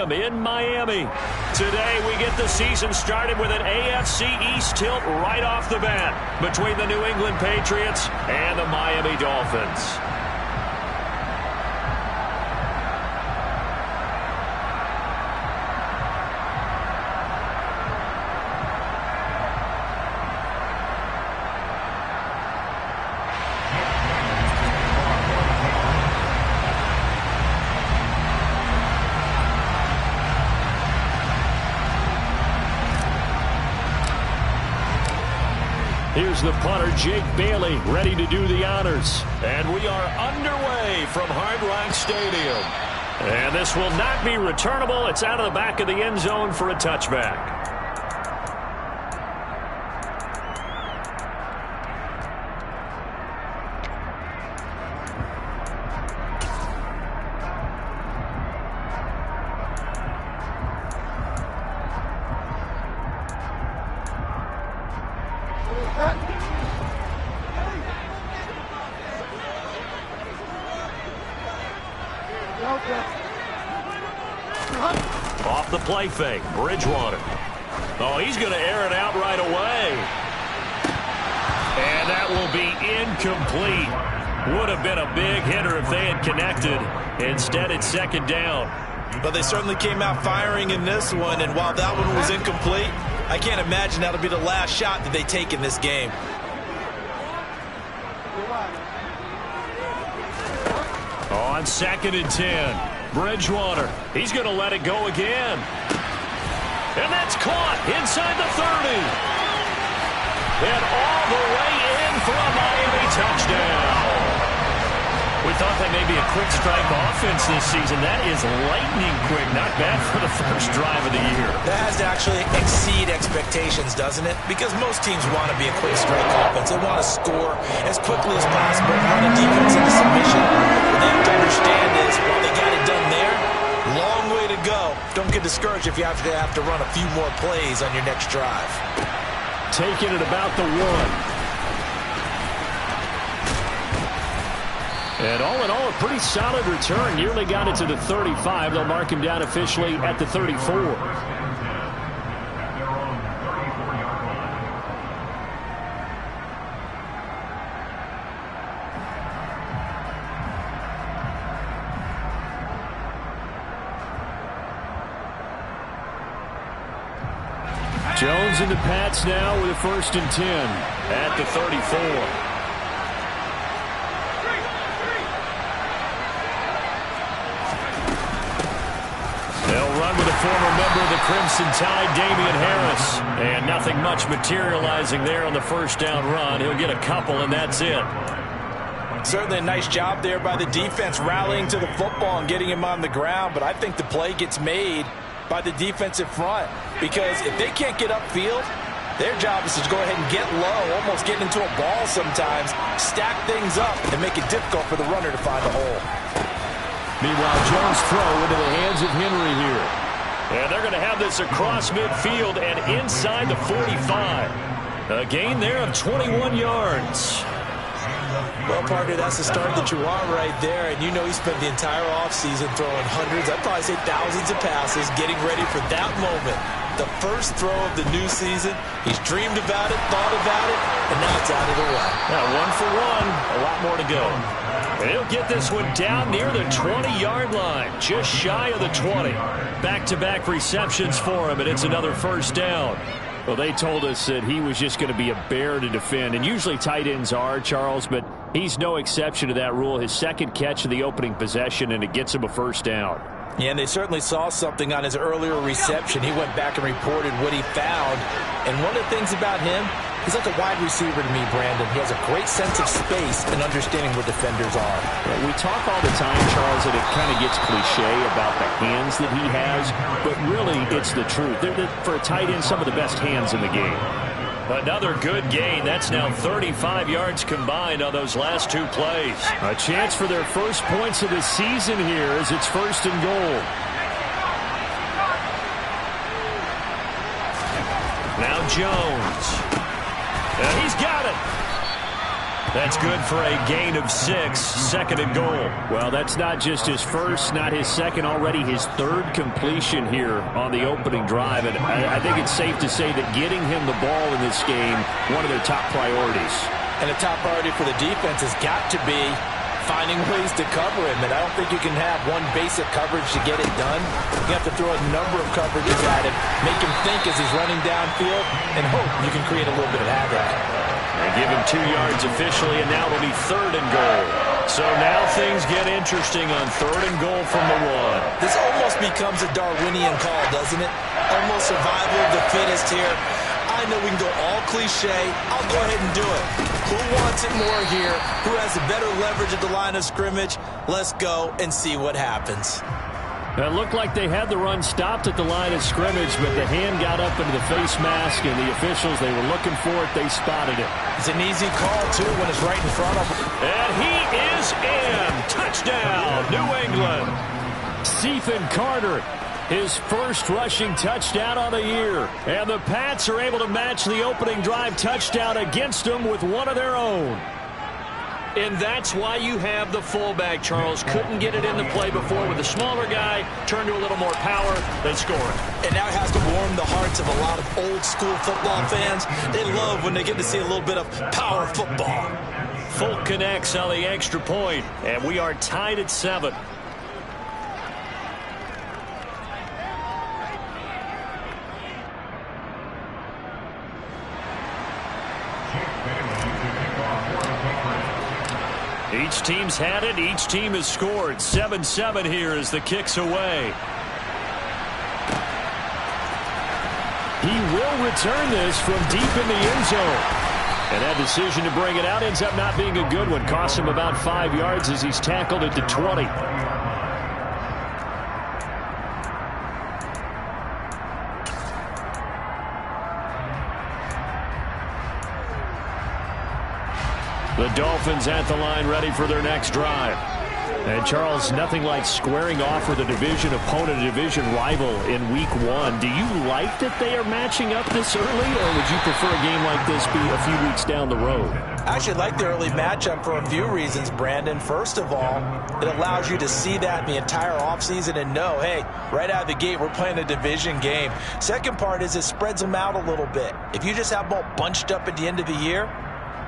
Stadium in Miami. Today we get the season started with an AFC East tilt right off the bat between the New England Patriots and the Miami Dolphins. Here's the punter, Jake Bailey, ready to do the honors. And we are underway from Hard Rock Stadium. And this will not be returnable. It's out of the back of the end zone for a touchback. Off the play fake, Bridgewater. Oh, he's going to air it out right away. And that will be incomplete. Would have been a big hitter if they had connected. Instead, it's second down. But they certainly came out firing in this one, and while that one was incomplete, I can't imagine that'll be the last shot that they take in this game. On 2nd and 10. Bridgewater, he's going to let it go again. And that's caught inside the 30. And all the way in for a Miami touchdown. We thought that may be a quick strike offense this season. That is lightning quick. Not bad for the first drive of the year. That has to actually exceed expectations, doesn't it? Because most teams want to be a quick strike offense. They want to score as quickly as possible and run a defense into submission. What they have to understand is, while they got it done there, long way to go. Don't get discouraged if you have to run a few more plays on your next drive. Taking it about the 1. And all in all, a pretty solid return. Nearly got it to the 35. They'll mark him down officially at the 34. Jones and the Pats now with a 1st and 10 at the 34. With a former member of the Crimson Tide, Damian Harris. And nothing much materializing there on the first down run. He'll get a couple, and that's it. Certainly a nice job there by the defense rallying to the football and getting him on the ground. But I think the play gets made by the defensive front. Because if they can't get upfield, their job is to go ahead and get low, almost get into a ball sometimes, stack things up, and make it difficult for the runner to find a hole. Meanwhile, Jones' throw into the hands of Henry here. And they're going to have this across midfield and inside the 45. A gain there of 21 yards. Well, partner, that's the start that you want right there. And you know he spent the entire offseason throwing hundreds, I'd probably say thousands of passes, getting ready for that moment. The first throw of the new season. He's dreamed about it, thought about it, and now it's out of the way. Now, 1 for 1, a lot more to go. And he'll get this one down near the 20-yard line, just shy of the 20. Back-to-back receptions for him, and it's another first down. Well, they told us that he was just going to be a bear to defend, and usually tight ends are, Charles, but he's no exception to that rule. His second catch of the opening possession, and it gets him a first down. Yeah, and they certainly saw something on his earlier reception. He went back and reported what he found. And one of the things about him, he's like a wide receiver to me, Brandon. He has a great sense of space and understanding where defenders are. Yeah, we talk all the time, Charles, that it kind of gets cliche about the hands that he has, but really it's the truth. For a tight end, some of the best hands in the game. Another good gain. That's now 35 yards combined on those last 2 plays. A chance for their first points of the season here as it's 1st and goal. Now Jones. And he's got it. That's good for a gain of 6, second and goal. Well, that's not just his first, not his second, already his third completion here on the opening drive. And I think it's safe to say that getting him the ball in this game, one of their top priorities. And the top priority for the defense has got to be finding ways to cover him. And I don't think you can have one basic coverage to get it done. You have to throw a number of coverages at him, make him think as he's running downfield, and hope you can create a little bit of havoc. They give him 2 yards officially, and now it'll be third and goal. So now things get interesting on third and goal from the 1. This almost becomes a Darwinian call, doesn't it? Almost survival of the fittest here. I know we can go all cliche. I'll go ahead and do it. Who wants it more here? Who has the better leverage at the line of scrimmage? Let's go and see what happens. It looked like they had the run stopped at the line of scrimmage, but the hand got up into the face mask, and the officials, they were looking for it. They spotted it. It's an easy call, too, when it's right in front of them. And he is in. Touchdown, New England. Stephen Carter, his first rushing touchdown on the year. And the Pats are able to match the opening drive touchdown against them with one of their own. And that's why you have the fullback, Charles. Couldn't get it in the play before with the smaller guy. Turned to a little more power. They score it. And now it has to warm the hearts of a lot of old-school football fans. They love when they get to see a little bit of power football. Folk connects on the extra point, and we are tied at 7. Each team's had it. Each team has scored. 7-7 here as the kick's away. He will return this from deep in the end zone. And that decision to bring it out ends up not being a good one. Cost him about 5 yards as he's tackled at the 20. The Dolphins at the line ready for their next drive. And Charles, nothing like squaring off with a division opponent, a division rival in week 1. Do you like that they are matching up this early, or would you prefer a game like this be a few weeks down the road? I actually like the early matchup for a few reasons, Brandon. First of all, it allows you to see that the entire offseason and know, hey, right out of the gate, we're playing a division game. Second part is it spreads them out a little bit. If you just have them all bunched up at the end of the year,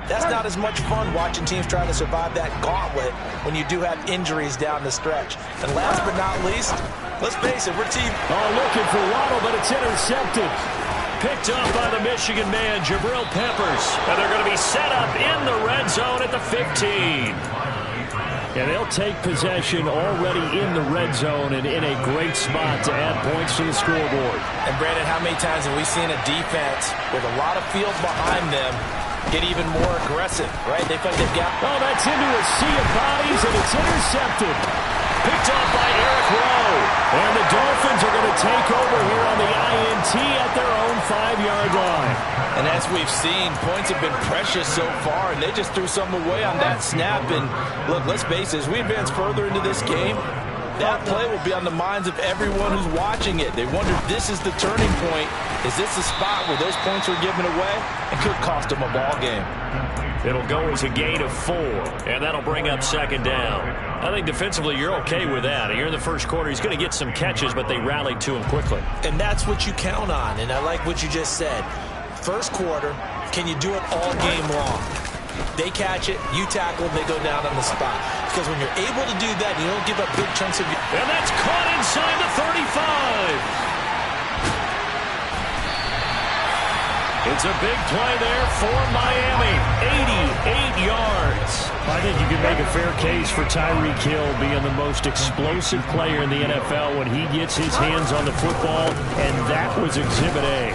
that's not as much fun watching teams try to survive that gauntlet when you do have injuries down the stretch. And last but not least, let's face it, we're team. Oh, looking for Waddle, but it's intercepted. Picked up by the Michigan man, Jabril Peppers. And they're going to be set up in the red zone at the 15. And they'll take possession already in the red zone and in a great spot to add points to the scoreboard. And Brandon, how many times have we seen a defense with a lot of field behind them get even more aggressive, right? They feel like they've got... Oh, that's into a sea of bodies, and it's intercepted. Picked up by Eric Rowe. And the Dolphins are going to take over here on the INT at their own 5-yard line. And as we've seen, points have been precious so far, and they just threw some away on that snap. And look, let's face it, as we advance further into this game, that play will be on the minds of everyone who's watching it. They wonder, this is the turning point. Is this the spot where those points are given away? It could cost them a ball game. It'll go as a gain of 4, and that'll bring up second down. I think defensively you're okay with that. You're in the first quarter. He's going to get some catches, but they rallied to him quickly. And that's what you count on, and I like what you just said. First quarter, can you do it all game long? They catch it, you tackle, they go down on the spot. Because when you're able to do that, you don't give up big chunks of your... And that's caught inside the 35. It's a big play there for Miami. 88 yards. I think you can make a fair case for Tyreek Hill being the most explosive player in the NFL when he gets his hands on the football, and that was Exhibit A.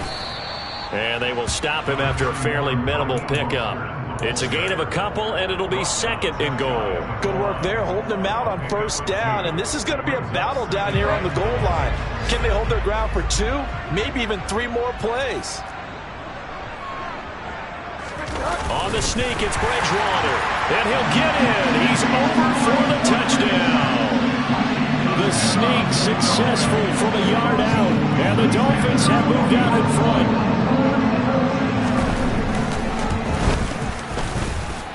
And they will stop him after a fairly minimal pickup. It's a gain of a couple, and it'll be second and goal. Good work there, holding them out on first down. And this is going to be a battle down here on the goal line. Can they hold their ground for 2, maybe even 3 more plays? On the sneak, it's Bridgewater. And he'll get in. He's over for the touchdown. The sneak successful from a yard out. And the Dolphins have moved out in front.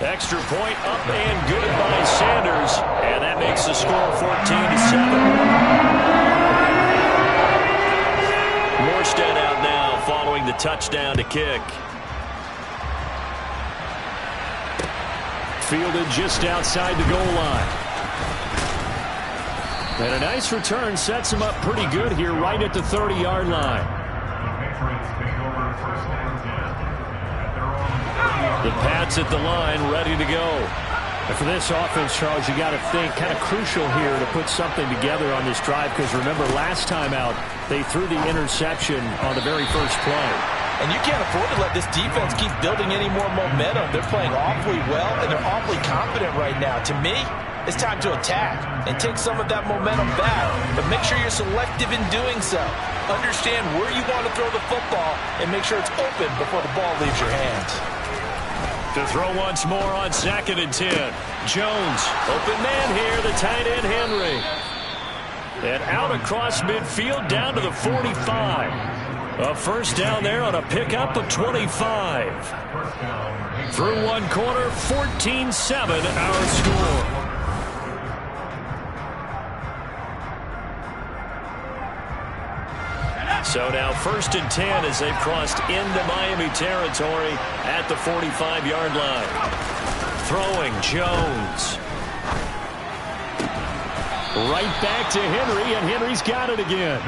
Extra point up and good by Sanders. And that makes the score 14-7. Morstead out now following the touchdown to kick. Fielded just outside the goal line. And a nice return sets him up pretty good here right at the 30-yard line. The Pats at the line, ready to go. And for this offense, Charles, you got to think kind of crucial here to put something together on this drive, because remember last time out they threw the interception on the very first play. And you can't afford to let this defense keep building any more momentum. They're playing awfully well, and they're awfully confident right now. To me, it's time to attack and take some of that momentum back, but make sure you're selective in doing so. Understand where you want to throw the football and make sure it's open before the ball leaves your hands. To throw once more on 2nd and 10. Jones, open man here, the tight end Henry. And out across midfield down to the 45. A first down there on a pickup of 25. Through one quarter, 14-7 our score. So now 1st and 10 as they've crossed into Miami territory at the 45-yard line. Throwing Jones. Right back to Henry, and Henry's got it again.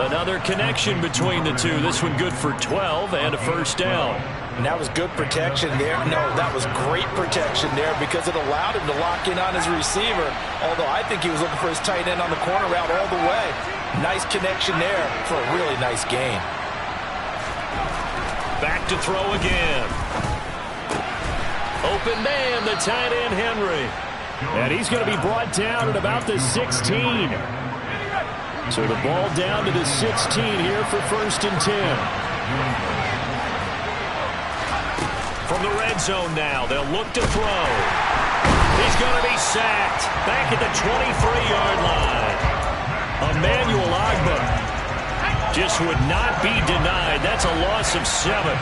Another connection between the two. This one good for 12 and a first down. And that was good protection there. No, that was great protection there because it allowed him to lock in on his receiver, although I think he was looking for his tight end on the corner route all the way. Nice connection there for a really nice gain. Back to throw again. Open man, the tight end Henry. And he's going to be brought down at about the 16. So the ball down to the 16 here for 1st and 10. From the red zone now, they'll look to throw. He's going to be sacked back at the 23-yard line. Emmanuel Agba just would not be denied. That's a loss of 7.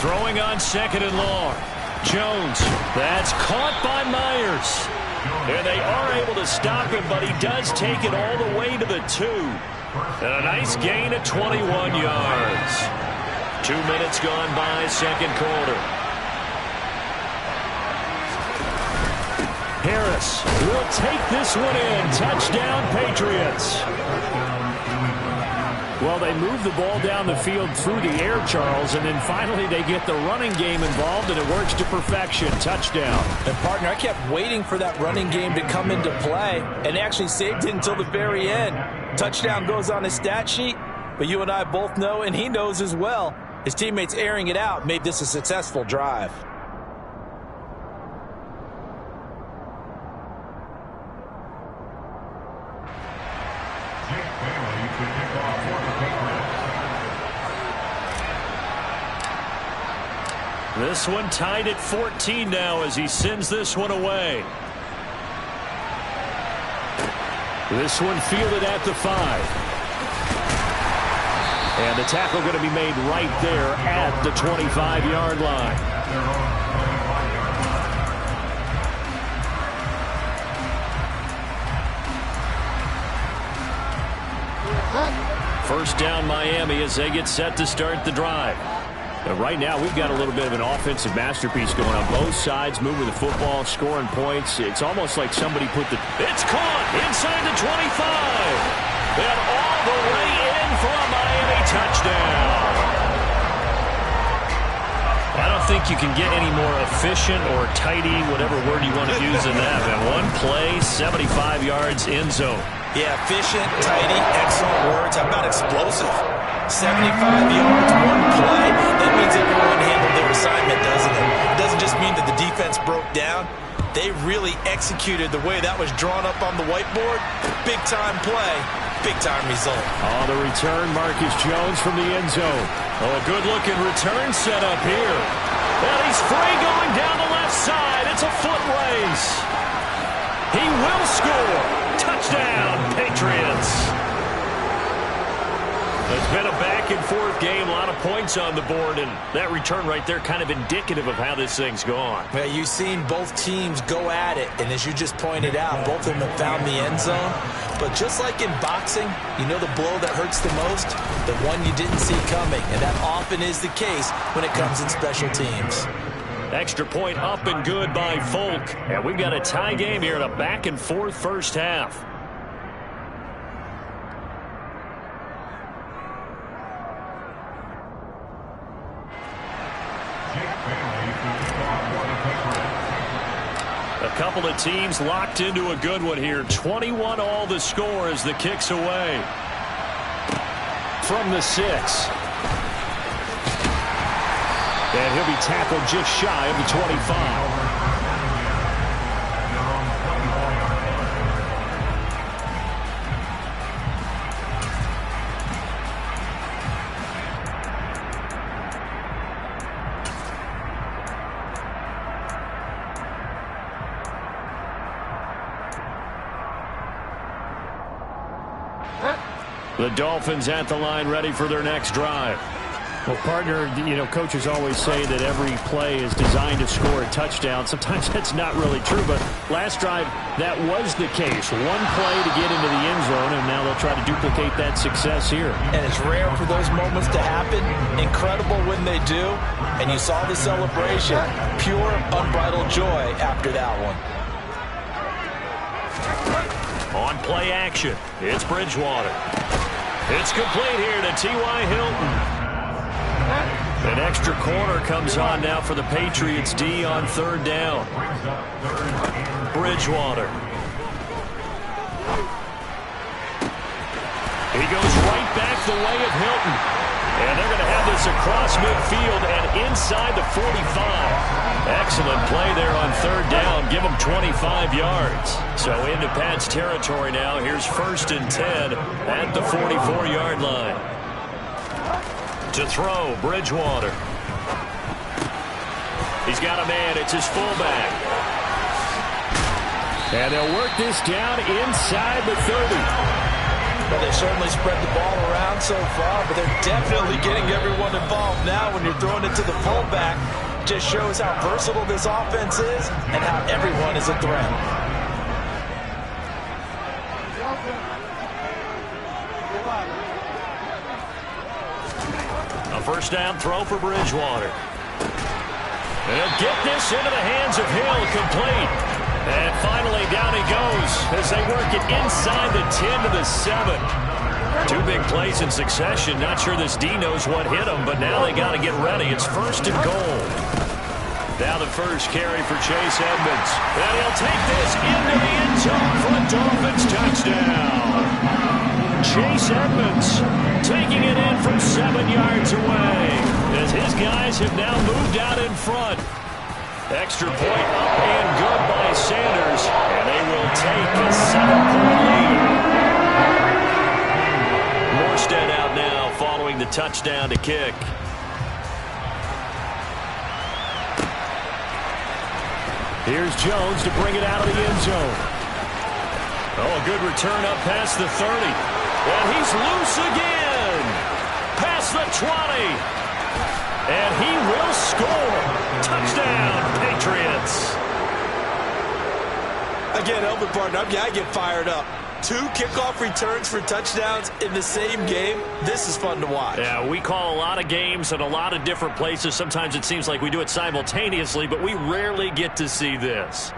Throwing on 2nd and long. Jones, that's caught by Myers. And they are able to stop him, but he does take it all the way to the 2. And a nice gain of 21 yards. 2 minutes gone by, 2nd quarter. Harris will take this one in. Touchdown, Patriots. Well, they move the ball down the field through the air, Charles, and then finally they get the running game involved, and it works to perfection. Touchdown. And, partner, I kept waiting for that running game to come into play, and actually saved it until the very end. Touchdown goes on his stat sheet, but you and I both know, and he knows as well, his teammates airing it out made this a successful drive. This one tied at 14 now as he sends this one away. This one fielded at the 5. And the tackle going to be made right there at the 25-yard line. First down Miami as they get set to start the drive. But right now we've got a little bit of an offensive masterpiece going on both sides, moving the football, scoring points. It's almost like somebody put the... It's caught inside the 25. And all the way in for a Miami touchdown. I don't think you can get any more efficient or tidy, whatever word you want to use in that. And one play, 75 yards, end zone. Yeah, efficient, tidy, excellent words. How about explosive? 75 yards, one play. That means everyone handled their assignment, doesn't it? It doesn't just mean that the defense broke down. They really executed the way that was drawn up on the whiteboard. Big-time play, big-time result. Oh, the return, Marcus Jones from the end zone. Oh, a good-looking return set up here. And he's free going down the left side. It's a foot race. He will score. Touchdown, Patriots. There's been a back back-and-forth game, a lot of points on the board, and that return right there kind of indicative of how this thing's gone. Well, you've seen both teams go at it, and as you just pointed out, both of them have found the end zone. But just like in boxing, you know the blow that hurts the most? The one you didn't see coming, and that often is the case when it comes in special teams. Extra point up and good by Folk, and we've got a tie game here in a back-and-forth first half. A couple of teams locked into a good one here. 21 all the score as the kick's away. From the 6. And he'll be tackled just shy of the 25. The Dolphins at the line ready for their next drive. Well, partner, coaches always say that every play is designed to score a touchdown. Sometimes that's not really true, but last drive, that was the case. One play to get into the end zone, and now they'll try to duplicate that success here. And it's rare for those moments to happen. Incredible when they do. And you saw the celebration. Pure, unbridled joy after that one. On play action, it's Bridgewater. It's complete here to T.Y. Hilton. An extra corner comes on now for the Patriots D on third down. Bridgewater. He goes right back the way of Hilton. And they're going to have this across midfield and inside the 45. Excellent play there on third down. Give him 25 yards. So into Pat's territory now. Here's 1st and 10 at the 44-yard line. To throw, Bridgewater. He's got a man. It's his fullback. And they'll work this down inside the 30. Well, they certainly spread the ball around so far, but they're definitely getting everyone involved now when you're throwing it to the fullback. Just shows how versatile this offense is and how everyone is a threat. A first down throw for Bridgewater. They'll get this into the hands of Hill, complete. And finally down he goes as they work it inside the 10 to the 7. Two big plays in succession. Not sure this D knows what hit him, but now they got to get ready. It's 1st and goal. Now the first carry for Chase Edmonds. And he'll take this into the end zone for a Dolphins touchdown. Chase Edmonds taking it in from 7 yards away as his guys have now moved out in front. Extra point up and good by Sanders, and they will take a 7-point lead. Morstead out now following the touchdown to kick. Here's Jones to bring it out of the end zone. Oh, a good return up past the 30. And he's loose again. Past the 20. And he will score. Touchdown, Patriots. Again, Elvin, partner, I get fired up. 2 kickoff returns for touchdowns in the same game. This is fun to watch. Yeah, we call a lot of games in a lot of different places. Sometimes it seems like we do it simultaneously, but we rarely get to see this.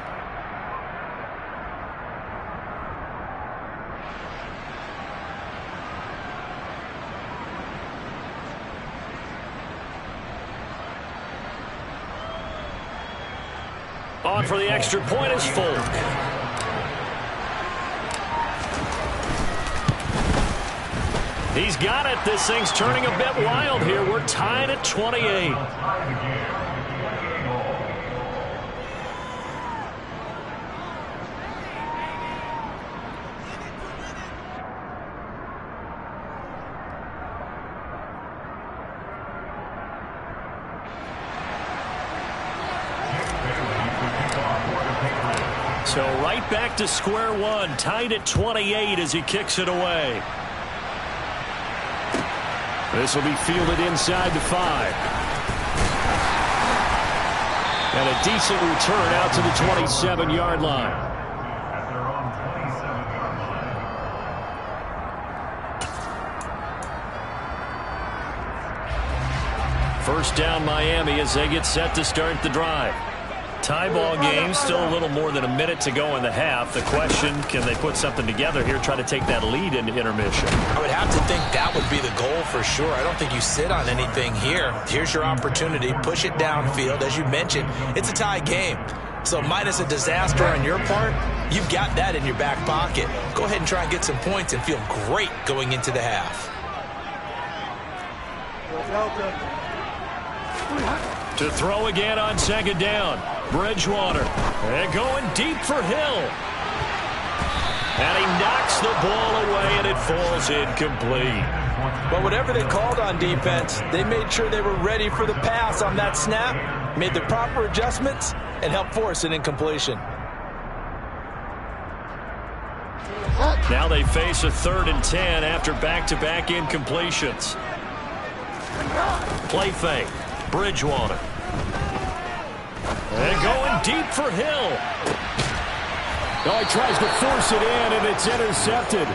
On for the extra point is Folk. He's got it. This thing's turning a bit wild here. We're tied at 28. So right back to square one, tied at 28 as he kicks it away. This will be fielded inside the 5. And a decent return out to the 27-yard line. First down Miami as they get set to start the drive. Tie ball game, still a little more than a minute to go in the half. The question, can they put something together here, try to take that lead into intermission? I would have to think that would be the goal for sure. I don't think you sit on anything here. Here's your opportunity. Push it downfield. As you mentioned, it's a tie game. So minus a disaster on your part, you've got that in your back pocket. Go ahead and try and get some points and feel great going into the half. To throw again on second down. Bridgewater. And going deep for Hill. And he knocks the ball away, and it falls incomplete. But whatever they called on defense, they made sure they were ready for the pass on that snap, made the proper adjustments, and helped force an incompletion. Now they face a 3rd and 10 after back-to-back incompletions. Play fake. Bridgewater. And going deep for Hill. Oh, he tries to force it in, and it's intercepted.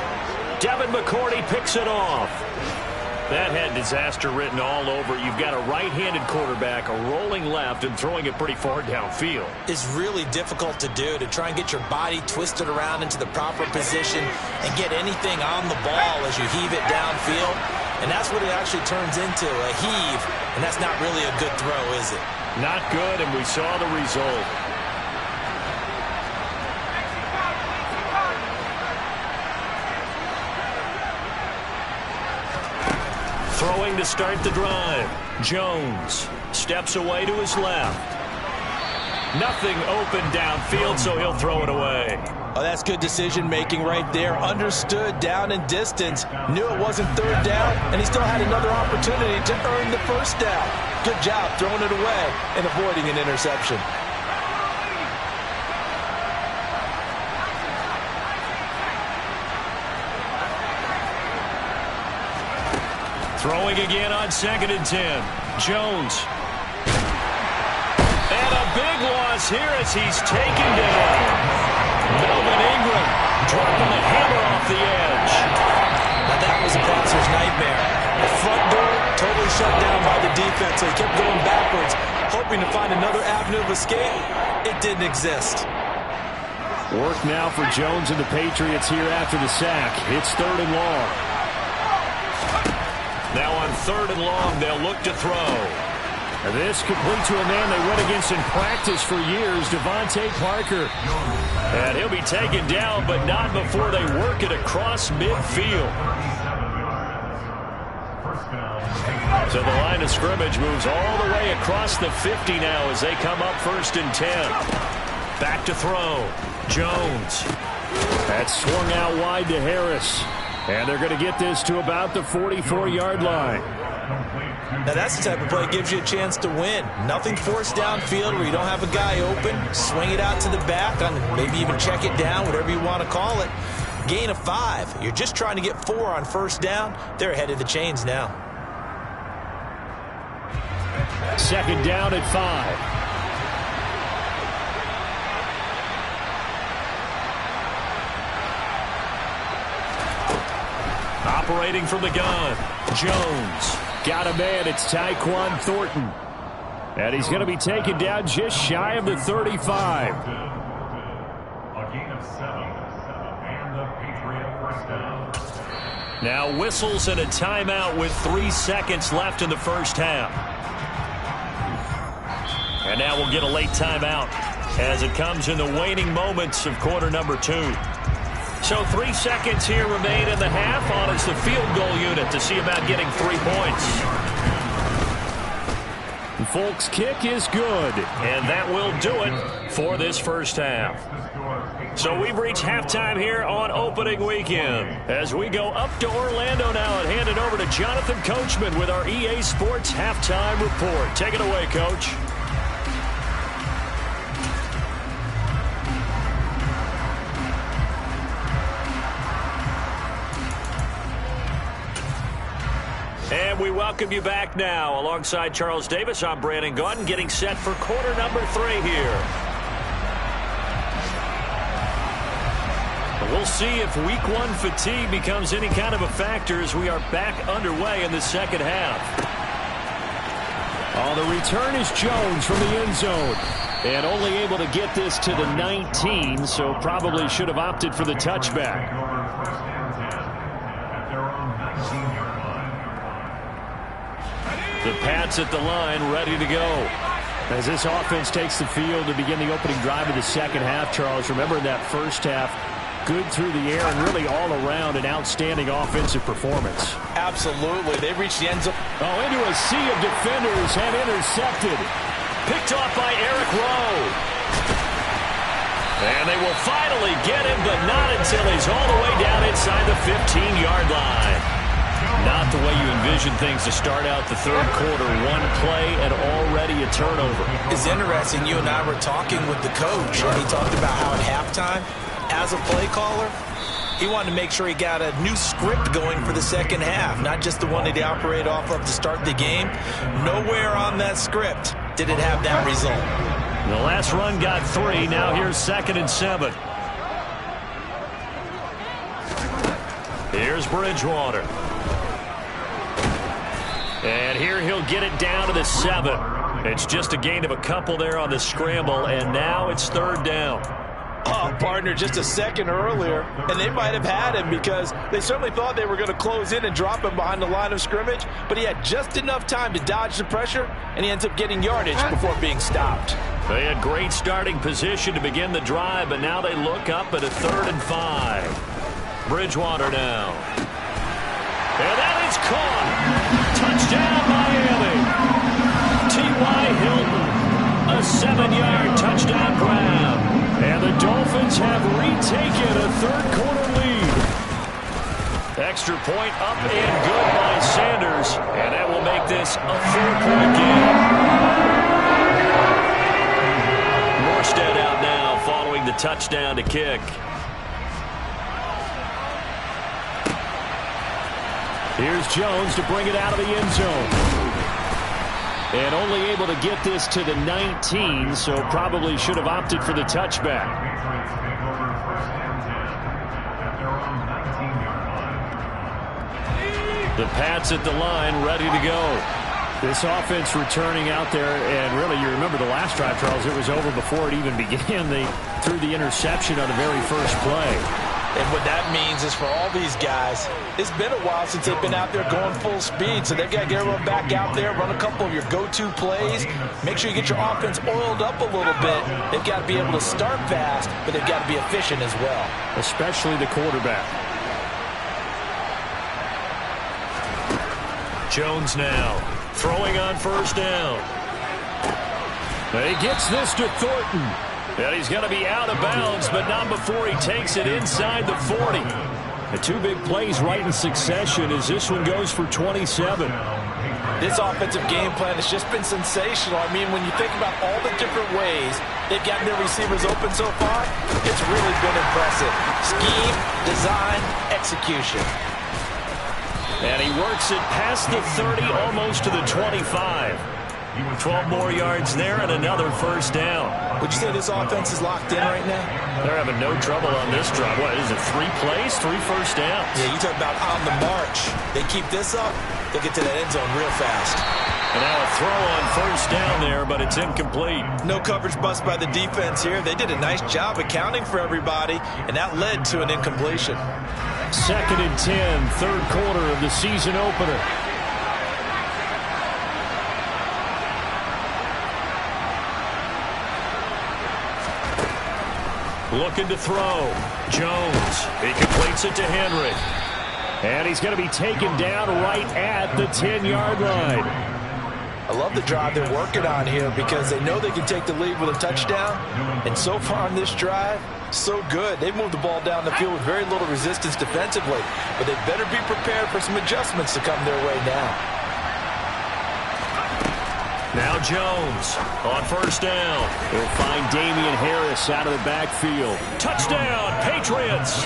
Devin McCourty picks it off. That had disaster written all over. You've got a right-handed quarterback, a rolling left, and throwing it pretty far downfield. It's really difficult to do, to try and get your body twisted around into the proper position and get anything on the ball as you heave it downfield. And that's what it actually turns into, a heave. And that's not really a good throw, is it? Not good, and we saw the result. Throwing to start the drive. Jones steps away to his left. Nothing open downfield, so he'll throw it away. Oh, that's good decision-making right there. Understood down and distance. Knew it wasn't 3rd down, and he still had another opportunity to earn the 1st down. Good job throwing it away and avoiding an interception. Throwing again on 2nd and 10. Jones. And a big loss here as he's taken down. Melvin Ingram dropping the hammer off the edge. Now that was a passer's nightmare. The front door totally shut down by the defense, so he kept going backwards, hoping to find another avenue of escape. It didn't exist. Work now for Jones and the Patriots here after the sack. It's 3rd and long. Now on 3rd and long, they'll look to throw. And this complete to a man they went against in practice for years, Devontae Parker. And he'll be taken down, but not before they work it across midfield. So the line of scrimmage moves all the way across the 50 now as they come up 1st and 10. Back to throw. Jones. That's swung out wide to Harris. And they're going to get this to about the 44-yard line. Now that's the type of play that gives you a chance to win. Nothing forced downfield where you don't have a guy open. Swing it out to the back, maybe even check it down, whatever you want to call it. Gain of 5. You're just trying to get 4 on 1st down. They're ahead of the chains now. 2nd down at 5. Operating from the gun, Jones. Got a man, it's Tyquan Thornton. And he's going to be taken down just shy of the 35. A gain of 7, and the Patriot 1st down. Now whistles and a timeout with 3 seconds left in the 1st half. And now we'll get a late timeout as it comes in the waning moments of quarter number 2. So 3 seconds here remain in the half. On it's the field goal unit to see about getting 3 points. Folks' kick is good, and that will do it for this 1st half. So we've reached halftime here on opening weekend. As we go up to Orlando now and hand it over to Jonathan Coachman with our EA Sports halftime report. Take it away, Coach. And we welcome you back now. Alongside Charles Davis, I'm Brandon Gaudin, getting set for quarter number 3 here. We'll see if week 1 fatigue becomes any kind of a factor as we are back underway in the second half. Oh, the return is Jones from the end zone. And only able to get this to the 19, so probably should have opted for the touchback. The Pats at the line, ready to go. As this offense takes the field to begin the opening drive of the second half, Charles, remember in that first half, good through the air and really all around an outstanding offensive performance. Absolutely. They reached the end zone. Oh, into a sea of defenders and intercepted. Picked off by Eric Rowe. And they will finally get him, but not until he's all the way down inside the 15-yard line. Not the way you envision things to start out the third quarter. One play and already a turnover. It's interesting. You and I were talking with the coach, and he talked about how at halftime, as a play caller, he wanted to make sure he got a new script going for the second half, not just the one that he operated off of to start the game. Nowhere on that script did it have that result. The last run got 3. Now here's 2nd and 7. Here's Bridgewater. And here he'll get it down to the 7. It's just a gain of a couple there on the scramble, and now it's 3rd down. Oh, partner, just a second earlier, and they might have had him because they certainly thought they were going to close in and drop him behind the line of scrimmage, but he had just enough time to dodge the pressure, and he ends up getting yardage before being stopped. They had great starting position to begin the drive, but now they look up at a 3rd and 5. Bridgewater now. And that is caught. Touchdown, Miami. T.Y. Hilton, a 7-yard touchdown grab. And the Dolphins have retaken a third-quarter lead. Extra point up and good by Sanders. And that will make this a 4-point game. Morstead out now following the touchdown to kick. Here's Jones to bring it out of the end zone. And only able to get this to the 19, so probably should have opted for the touchback. The Pats at the line, ready to go. This offense returning out there, and really, you remember the last drive, Charles, it was over before it even began. They threw the interception on the very first play. And what that means is for all these guys, it's been a while since they've been out there going full speed. So they've got to get everyone back out there, run a couple of your go-to plays. Make sure you get your offense oiled up a little bit. They've got to be able to start fast, but they've got to be efficient as well. Especially the quarterback. Jones now throwing on 1st down. He gets this to Thornton. And he's going to be out of bounds, but not before he takes it inside the 40. The 2 big plays right in succession as this one goes for 27. This offensive game plan has just been sensational. I mean, when you think about all the different ways they've gotten their receivers open so far, it's really been impressive. Scheme, design, execution. And he works it past the 30, almost to the 25. 12 more yards there and another 1st down. Would you say this offense is locked in right now? They're having no trouble on this drive. What is it, 3 plays, 3 first downs? Yeah, you talk about on the march. They keep this up, they'll get to that end zone real fast. And now a throw on 1st down there, but it's incomplete. No coverage bust by the defense here. They did a nice job accounting for everybody, and that led to an incompletion. 2nd and 10, third quarter of the season opener. Looking to throw. Jones. He completes it to Henry. And he's going to be taken down right at the 10-yard line. I love the drive they're working on here because they know they can take the lead with a touchdown. And so far on this drive, so good. They moved the ball down the field with very little resistance defensively. But they better be prepared for some adjustments to come their way now. Now Jones on 1st down. He'll find Damian Harris out of the backfield. Touchdown, Patriots.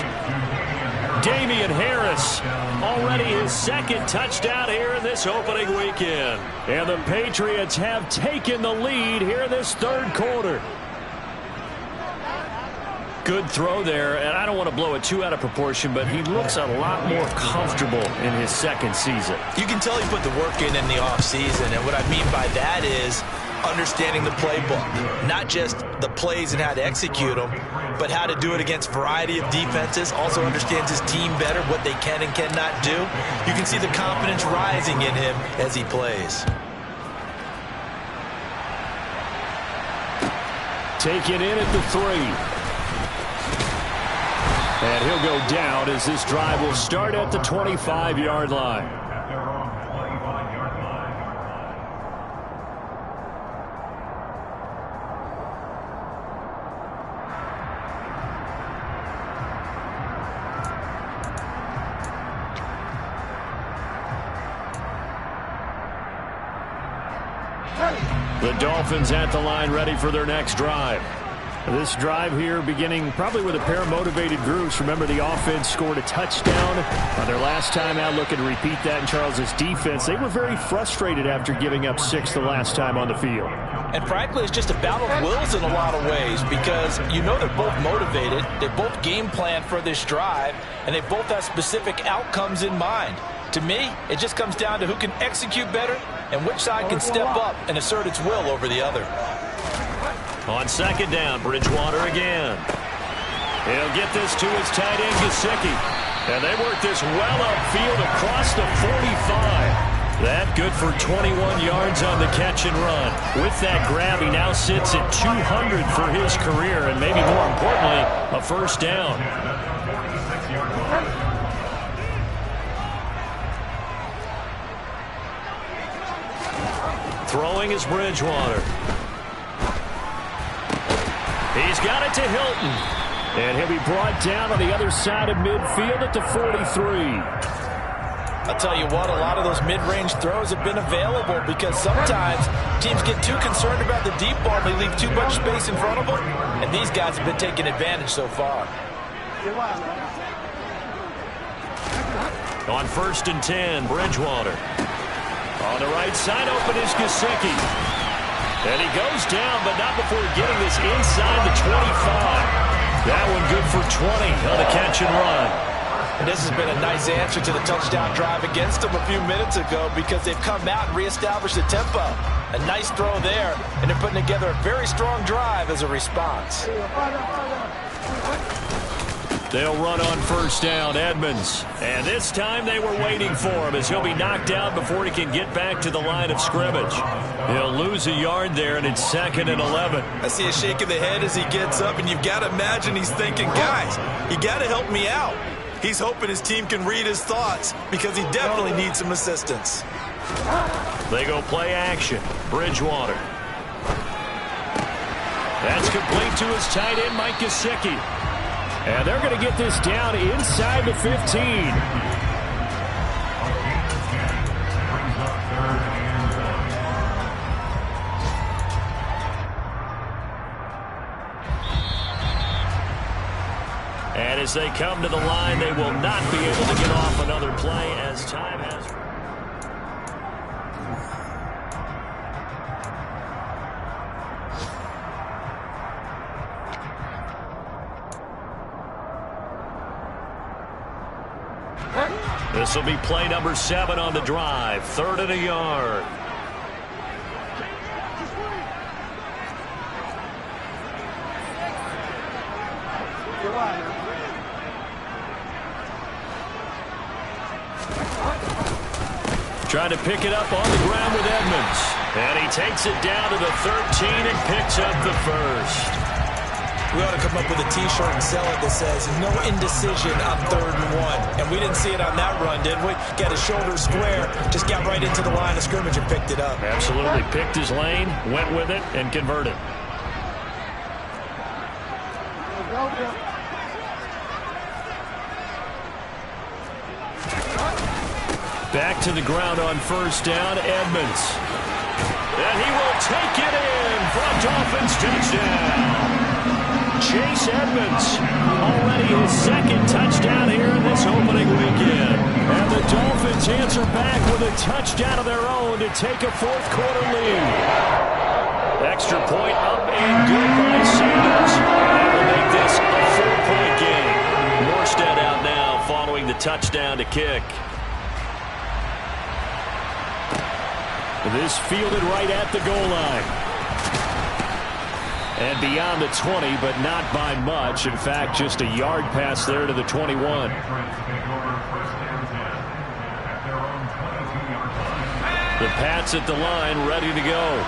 Damian Harris, already his second touchdown here in this opening weekend. And the Patriots have taken the lead here in this third quarter. Good throw there, and I don't want to blow it too out of proportion, but he looks a lot more comfortable in his second season. You can tell he put the work in the offseason, and what I mean by that is understanding the playbook, not just the plays and how to execute them, but how to do it against a variety of defenses. Also understands his team better, what they can and cannot do. You can see the confidence rising in him as he plays. Taken in at the 3. And he'll go down as this drive will start at the 25-yard line. At their own 25-yard line. The Dolphins at the line ready for their next drive. This drive here beginning probably with a pair of motivated groups. Remember, the offense scored a touchdown on their last time out, looking to repeat that in Charles's defense. They were very frustrated after giving up 6 the last time on the field. And frankly, it's just a battle of wills in a lot of ways because you know they're both motivated, they both game plan for this drive, and they both have specific outcomes in mind. To me, it just comes down to who can execute better and which side can step up and assert its will over the other. On second down, Bridgewater again. He'll get this to his tight end, Gesicki. And they work this well upfield across the 45. That good for 21 yards on the catch and run. With that grab, he now sits at 200 for his career, and maybe more importantly, a first down. Throwing is Bridgewater. He's got it to Hilton. And he'll be brought down on the other side of midfield at the 43. I'll tell you what, a lot of those mid-range throws have been available because sometimes teams get too concerned about the deep ball and they leave too much space in front of them. And these guys have been taking advantage so far. On first and 10, Bridgewater. On the right side, open is Gesicki. And he goes down, but not before getting this inside the 25. That one good for 20 on the catch and run. And this has been a nice answer to the touchdown drive against them a few minutes ago because they've come out and reestablished the tempo. A nice throw there, and they're putting together a very strong drive as a response. They'll run on first down, Edmonds. And this time they were waiting for him as he'll be knocked out before he can get back to the line of scrimmage. He'll lose a yard there, and it's 2nd and 11. I see a shake of the head as he gets up, and you've got to imagine he's thinking, guys, you got to help me out. He's hoping his team can read his thoughts because he definitely needs some assistance. They go play action. Bridgewater. That's complete to his tight end, Mike Gesicki. And they're going to get this down inside the 15. And as they come to the line, they will not be able to get off another play as time has... This will be play number 7 on the drive. 3rd and a yard. Trying to pick it up on the ground with Edmonds. And he takes it down to the 13 and picks up the first. We ought to come up with a T-shirt and sell it that says, no indecision on 3rd and 1. And we didn't see it on that run, did we? Got his shoulders square, just got right into the line of scrimmage and picked it up. Absolutely. Picked his lane, went with it, and converted. Back to the ground on first down, Edmonds. And he will take it in for a Dolphins touchdown. Chase Edmonds, already his second touchdown here in this opening weekend. And the Dolphins answer back with a touchdown of their own to take a fourth-quarter lead. Extra point up and good by Sanders. That will make this a 4-point game. Morstead out now following the touchdown to kick. This fielded right at the goal line. And beyond the 20, but not by much. In fact, just a yard pass there to the 21. The Pats at the line, ready to go.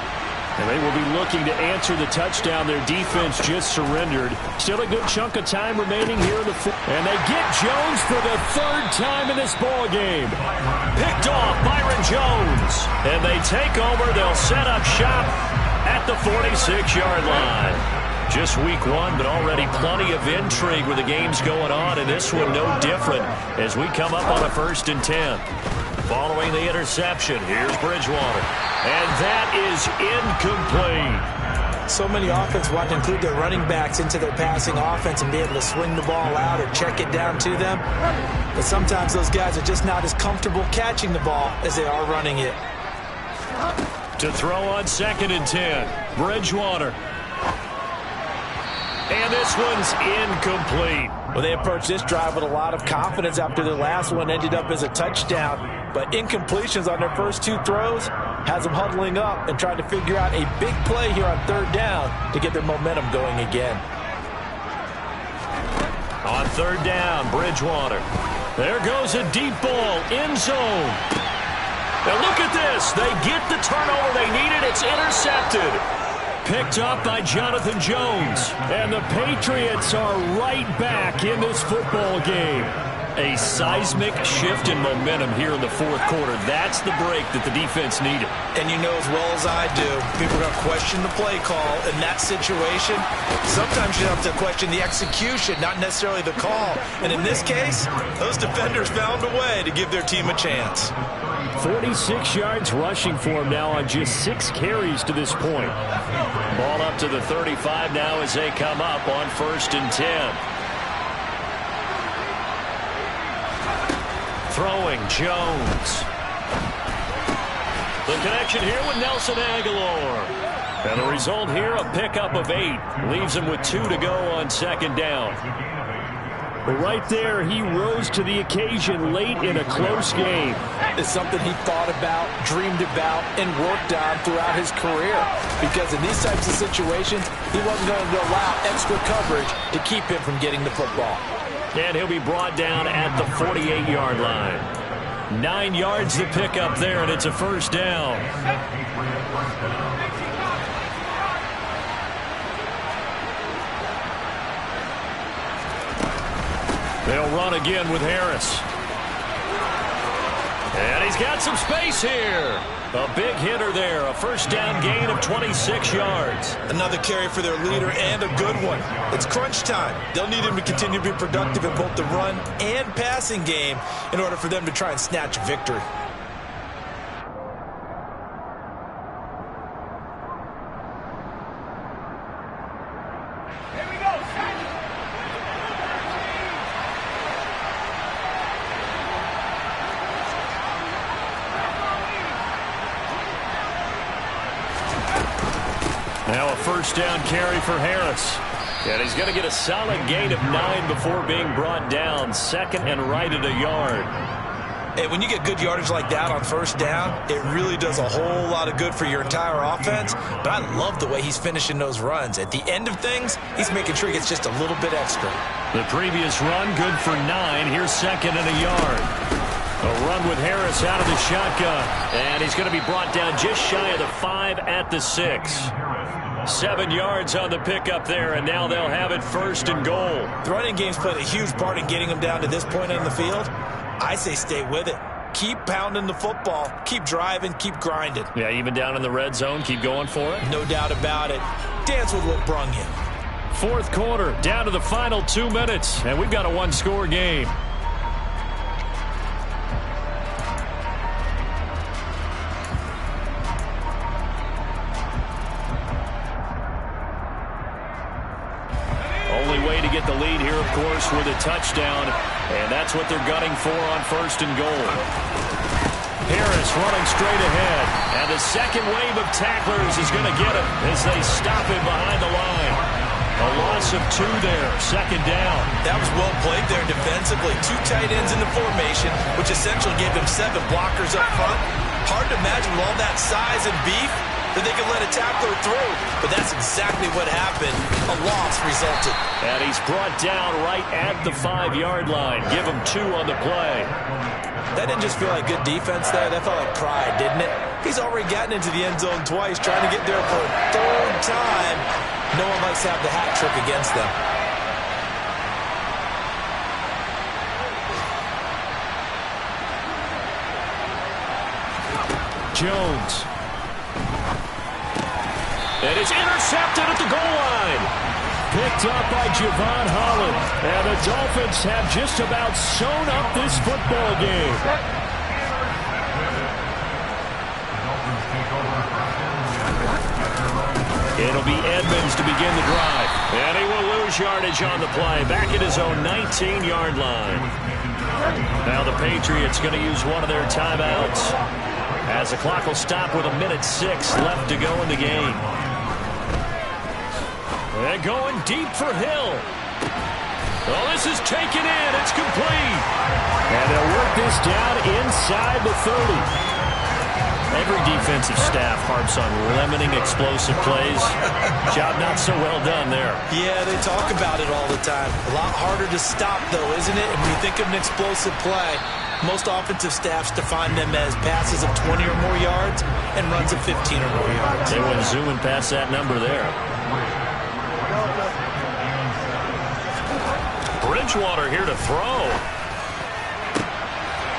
And they will be looking to answer the touchdown their defense just surrendered. Still a good chunk of time remaining here in the fourth. And they get Jones for the third time in this ball game. Picked off Byron Jones. And they take over. They'll set up shop at the 46-yard line. Just week one, but already plenty of intrigue with the games going on, and this one no different as we come up on a 1st and 10. Following the interception, here's Bridgewater. And that is incomplete. So many offenses want to include their running backs into their passing offense and be able to swing the ball out or check it down to them. But sometimes those guys are just not as comfortable catching the ball as they are running it. To throw on 2nd and 10, Bridgewater. And this one's incomplete. Well, they approached this drive with a lot of confidence after their last one ended up as a touchdown. But incompletions on their first 2 throws has them huddling up and trying to figure out a big play here on 3rd down to get their momentum going again. On 3rd down, Bridgewater. There goes a deep ball, end zone. Now look at this. They get the turnover they needed. It's intercepted. Picked up by Jonathan Jones. And the Patriots are right back in this football game. A seismic shift in momentum here in the 4th quarter. That's the break that the defense needed. And you know as well as I do, people are going to question the play call in that situation. Sometimes you have to question the execution, not necessarily the call. And in this case, those defenders found a way to give their team a chance. 46 yards rushing for him now on just 6 carries to this point. Ball up to the 35 now as they come up on 1st and 10. Throwing Jones. The connection here with Nelson Aguilar. And the result here, a pickup of 8. Leaves him with 2 to go on 2nd down. Right there, he rose to the occasion late in a close game. It's something he thought about, dreamed about, and worked on throughout his career. Because in these types of situations, he wasn't going to allow extra coverage to keep him from getting the football. And he'll be brought down at the 48-yard line. 9 yards to pick up there, and it's a 1st down. They'll run again with Harris. And he's got some space here. A big hitter there. A 1st down gain of 26 yards. Another carry for their leader and a good one. It's crunch time. They'll need him to continue to be productive in both the run and passing game in order for them to try and snatch a victory. Now a 1st down carry for Harris. And he's going to get a solid gain of 9 before being brought down. 2nd and right at a yard. And when you get good yardage like that on 1st down, it really does a whole lot of good for your entire offense. But I love the way he's finishing those runs. At the end of things, he's making sure he gets just a little bit extra. The previous run, good for 9. Here's 2nd and a yard. A run with Harris out of the shotgun. And he's going to be brought down just shy of the 5 at the 6. 7 yards on the pickup there, and now they'll have it 1st and goal. The running game's played a huge part in getting them down to this point on the field. I say stay with it. Keep pounding the football. Keep driving. Keep grinding. Yeah, even down in the red zone, keep going for it. No doubt about it. Dance with what brung you. 4th quarter, down to the final 2 minutes, and we've got a 1-score game. get the lead here, of course, with a touchdown, and that's what they're gunning for on 1st and goal. Harris running straight ahead, and the second wave of tacklers is going to get him as they stop him behind the line. A loss of 2 there, 2nd down. That was well played there defensively. 2 tight ends in the formation, which essentially gave them 7 blockers up front. Hard to imagine with all that size and beef that they could let a tackler through, but that's exactly what happened. A loss resulted. And he's brought down right at the 5-yard line. Give him 2 on the play. That didn't just feel like good defense there. That felt like pride, didn't it? He's already gotten into the end zone twice, trying to get there for a 3rd time. No one likes to have the hat trick against them. Jones. And it's intercepted at the goal line. Picked up by Javon Holland. And the Dolphins have just about sewn up this football game. It'll be Edmonds to begin the drive. And he will lose yardage on the play. Back at his own 19-yard line. Now the Patriots going to use one of their timeouts, as the clock will stop with 1:06 left to go in the game. And going deep for Hill. Well, this is taken in. It's complete. And they'll work this down inside the 30. Every defensive staff harps on limiting explosive plays. Job not so well done there. Yeah, they talk about it all the time. A lot harder to stop, though, isn't it? And when you think of an explosive play, most offensive staffs define them as passes of 20 or more yards and runs of 15 or more yards. They went zooming past that number there. Bridgewater here to throw.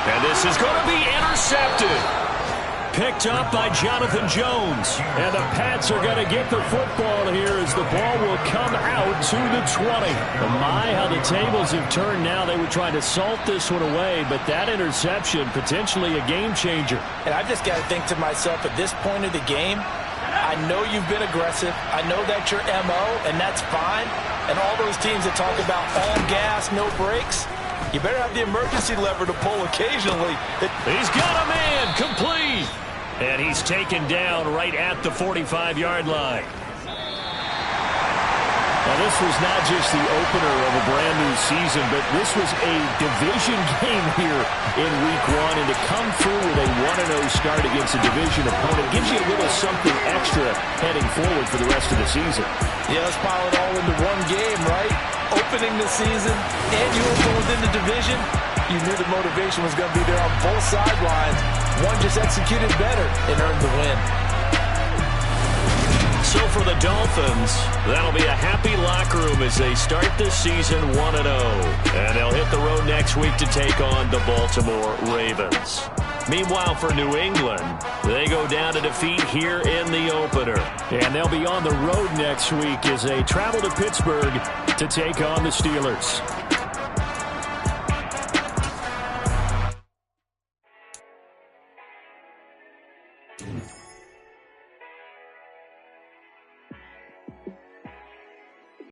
And this is going to be intercepted. Picked up by Jonathan Jones. And the Pats are going to get the football here as the ball will come out to the 20. My, how the tables have turned now. They were trying to salt this one away, but that interception, potentially a game changer. And I've just got to think to myself, at this point of the game, I know you've been aggressive. I know that's your MO, and that's fine. And all those teams that talk about all gas, no brakes, you better have the emergency lever to pull occasionally. He's got a man, complete. And he's taken down right at the 45-yard line. Now, this was not just the opener of a brand-new season, but this was a division game here in Week 1. And to come through with a 1-0 start against a division opponent gives you a little something extra heading forward for the rest of the season. Yeah, let's pile it all into one game, right? Opening the season, and you open within the division. You knew the motivation was going to be there on both sidelines. One just executed better and earned the win. So for the Dolphins, that'll be a happy locker room as they start this season 1-0. And they'll hit the road next week to take on the Baltimore Ravens. Meanwhile, for New England, they go down to defeat here in the opener. And they'll be on the road next week as they travel to Pittsburgh to take on the Steelers.